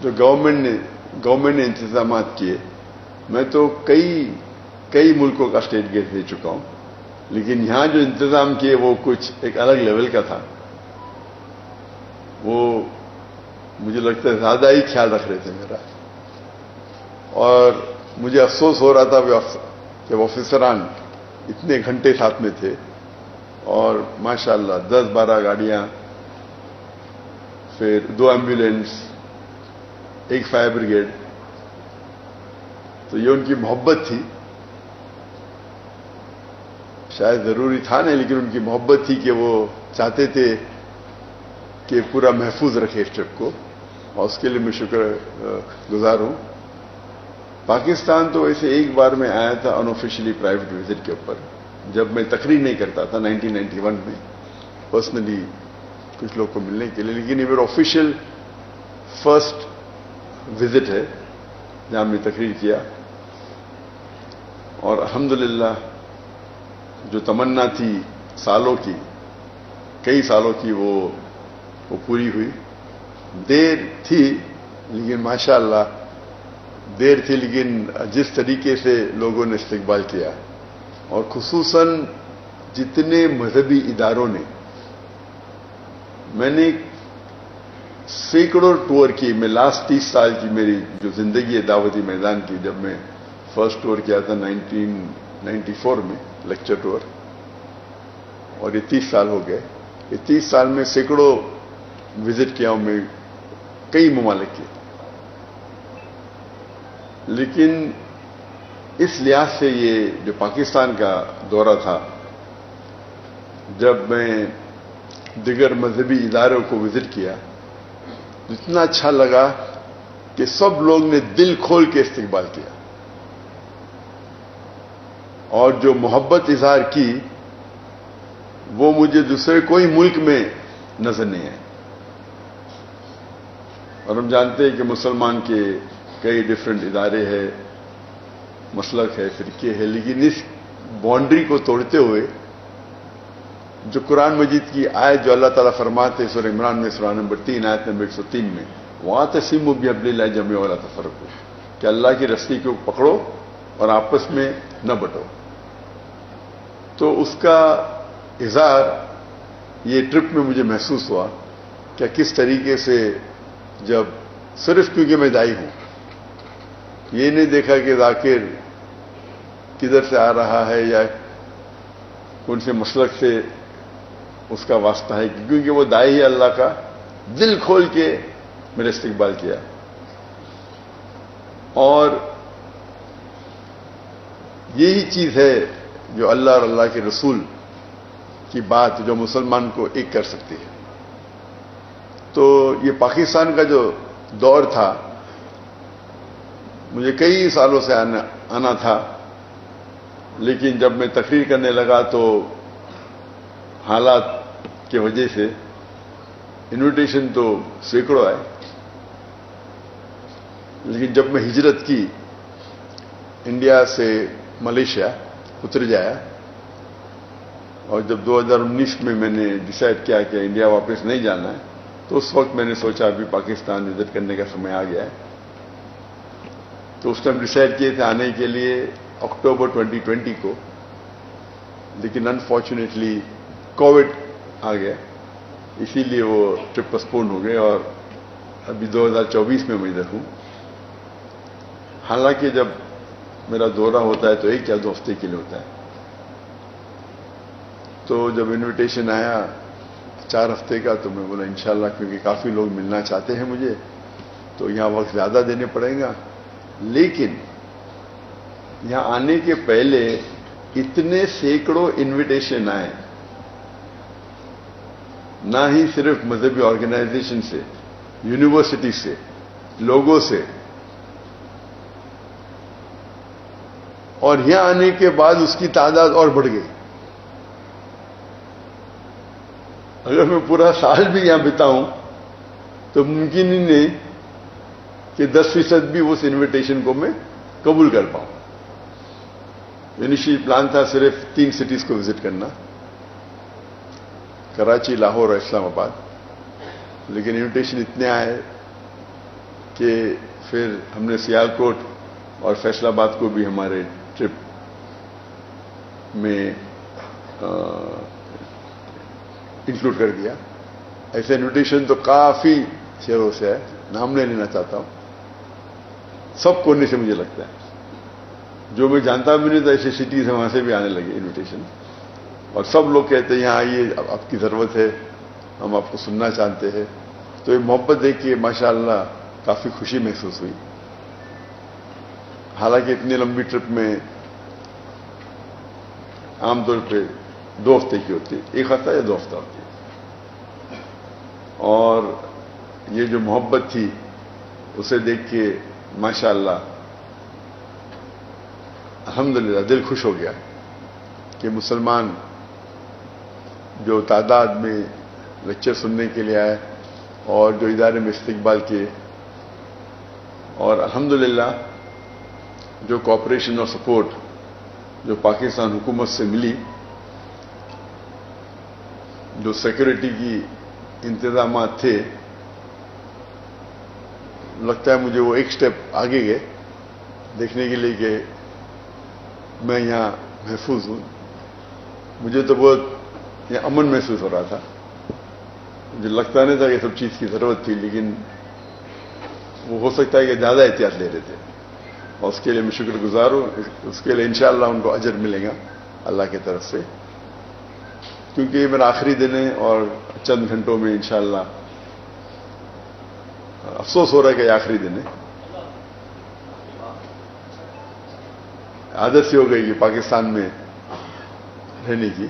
جو گورنمنٹ نے انتظامات کیے، میں تو کئی ملکوں کا اسٹیٹ گیٹ دے چکا ہوں، لیکن یہاں جو انتظام کیے وہ کچھ ایک الگ لیول کا تھا. وہ مجھے لگتا ہے زیادہ ہی خیال رکھ رہے تھے میرا، اور مجھے افسوس ہو رہا تھا کہ آفیسران اتنے گھنٹے ساتھ میں تھے، اور ماشاءاللہ 10-12 گاڑیاں، پھر 2 ایمبولینس، 1 فائر بریگیڈ. تو یہ ان کی محبت تھی، شاید ضروری تھا نہیں، لیکن ان کی محبت تھی کہ وہ چاہتے تھے کہ پورا محفوظ رکھے اس ٹرپ کو، اور اس کے لیے میں شکر گزار ہوں. پاکستان تو ویسے ایک بار میں آیا تھا انآفیشلی پرائیویٹ وزٹ کے اوپر، جب میں تقریر نہیں کرتا تھا 1991 میں، پرسنلی کچھ لوگ کو ملنے کے لیے. لیکن یہ میرا آفیشیل فرسٹ وزٹ ہے جہاں میں تقریر کیا، اور الحمدللہ جو تمنا تھی سالوں کی، کئی سالوں کی، وہ پوری ہوئی. دیر تھی لیکن ماشاءاللہ دیر تھی، لیکن جس طریقے سے لوگوں نے استقبال کیا، اور خصوصاً جتنے مذہبی اداروں نے، میں نے سینکڑوں ٹور کی. میں لاسٹ 30 سال کی میری جو زندگی ہے دعوتی میدان کی، جب میں فرسٹ ٹور کیا تھا 1994 میں، لیکچر ٹور، اور یہ 30 سال ہو گئے. یہ 30 سال میں سینکڑوں وزٹ کیا ہوں میں، کئی ممالک کے. لیکن اس لحاظ سے یہ جو پاکستان کا دورہ تھا، جب میں دیگر مذہبی اداروں کو وزٹ کیا، اتنا اچھا لگا کہ سب لوگ نے دل کھول کے استقبال کیا، اور جو محبت اظہار کی وہ مجھے دوسرے کوئی ملک میں نظر نہیں آئے. اور ہم جانتے ہیں کہ مسلمان کے کئی ڈفرینٹ ادارے ہیں، مسلک ہے، فرقے ہے، لیکن اس باؤنڈری کو توڑتے ہوئے جو قرآن مجید کی آیت جو اللہ تعالیٰ فرماتے سورہ عمران میں، سورہ نمبر 3 آیت نمبر 103 میں، وَاعْتَصِمُوا بِحَبْلِ اللَّهِ جَمِيعًا وَلَا تَفَرَّقُوا، کہ اللہ کی رسی کو پکڑو اور آپس میں نہ بٹو. تو اس کا اظہار یہ ٹرپ میں مجھے محسوس ہوا کہ کس طریقے سے، جب صرف کیونکہ میں دائی ہوں، یہ نہیں دیکھا کہ ذاکر کدھر سے آ رہا ہے یا کون سے مسلک سے اس کا واسطہ ہے، کیونکہ وہ دائی ہے اللہ کا، دل کھول کے میرے استقبال کیا. اور یہی چیز ہے جو اللہ اور اللہ کے رسول کی بات جو مسلمان کو ایک کر سکتی ہے. تو یہ پاکستان کا جو دور تھا، مجھے کئی سالوں سے آنا تھا، لیکن جب میں تقریر کرنے لگا تو حالات کی وجہ سے انویٹیشن تو سینکڑوں آئے، لیکن جب میں ہجرت کی انڈیا سے ملیشیا اتر جایا، اور جب 2019 میں نے ڈیسائیڈ کیا کہ انڈیا واپس نہیں جانا ہے، تو اس وقت میں نے سوچا ابھی پاکستان وزٹ کرنے کا سمے آ گیا ہے. تو اس ٹائم ڈیسائیڈ کیے تھے آنے کے لیے اکتوبر 2020 کو، لیکن انفارچونیٹلی کووڈ آ گیا، اسی لیے وہ ٹرپ پسپون ہو گئے، اور ابھی 2024 میں ادھر ہوں. حالانکہ جب میرا دورہ ہوتا ہے تو 1 یا 2 ہفتے کے لیے ہوتا ہے. تو جب انویٹیشن آیا 4 ہفتے کا، تو میں بولا انشاءاللہ، کیونکہ کافی لوگ ملنا چاہتے ہیں مجھے، تو یہاں وقت زیادہ دینے پڑیں گا. لیکن یہاں آنے کے پہلے اتنے سینکڑوں انویٹیشن آئے، نہ ہی صرف مذہبی آرگنائزیشن سے، یونیورسٹی سے، لوگوں سے، اور یہاں آنے کے بعد اس کی تعداد اور بڑھ گئی. اگر میں پورا سال بھی یہاں بتاؤں تو ممکن ہی نہیں کہ 10% بھی اس انویٹیشن کو میں قبول کر پاؤں. انیشیل پلان تھا صرف 3 سٹیز کو وزٹ کرنا، کراچی، لاہور اور اسلام آباد، لیکن انویٹیشن اتنے آئے کہ پھر ہم نے سیالکوٹ اور فیصل آباد کو بھی ہمارے ٹرپ میں انکلوڈ کر دیا. ایسے انویٹیشن تو کافی شہروں سے ہے, نام نہیں لینا چاہتا ہوں, سب کونے سے مجھے لگتا ہے. جو میں جانتا بھی نہیں تھا ایسے سٹیز ہیں وہاں سے بھی آنے لگے انویٹیشن, اور سب لوگ کہتے ہیں یہاں آئیے, آپ کی ضرورت ہے, ہم آپ کو سننا چاہتے ہیں. تو یہ محبت دیکھ کے ماشاء اللہ کافی خوشی محسوس ہوئی. حالانکہ اتنی لمبی ٹرپ میں عام طور پہ 2 ہفتے کی ہوتی ہے, 1 ہفتہ یا 2 ہفتہ ہوتی ہے, اور یہ جو محبت تھی اسے دیکھ کے ماشاء اللہ الحمدللہ دل خوش ہو گیا کہ مسلمان جو تعداد میں لیکچر سننے کے لیے آئے اور جو ادارے میں استقبال کیے, اور الحمدللہ جو کوآپریشن اور سپورٹ جو پاکستان حکومت سے ملی, جو سیکورٹی کی انتظامات تھے, لگتا ہے مجھے وہ ایک سٹیپ آگے گئے دیکھنے کے لیے کہ میں یہاں محفوظ ہوں. مجھے تو بہت یہ امن محسوس ہو رہا تھا. مجھے لگتا نہیں تھا کہ سب چیز کی ضرورت تھی, لیکن وہ ہو سکتا ہے کہ زیادہ احتیاط لے رہے تھے, اور اس کے لیے میں شکر گزار ہوں. اس کے لیے انشاءاللہ ان کو اجر ملے گا اللہ کی طرف سے, کیونکہ یہ میرا آخری دن ہے اور چند گھنٹوں میں انشاءاللہ افسوس ہو رہا ہے کہ یہ آخری دن ہے. عادت سی ہو گئی کہ پاکستان میں رہنے کی.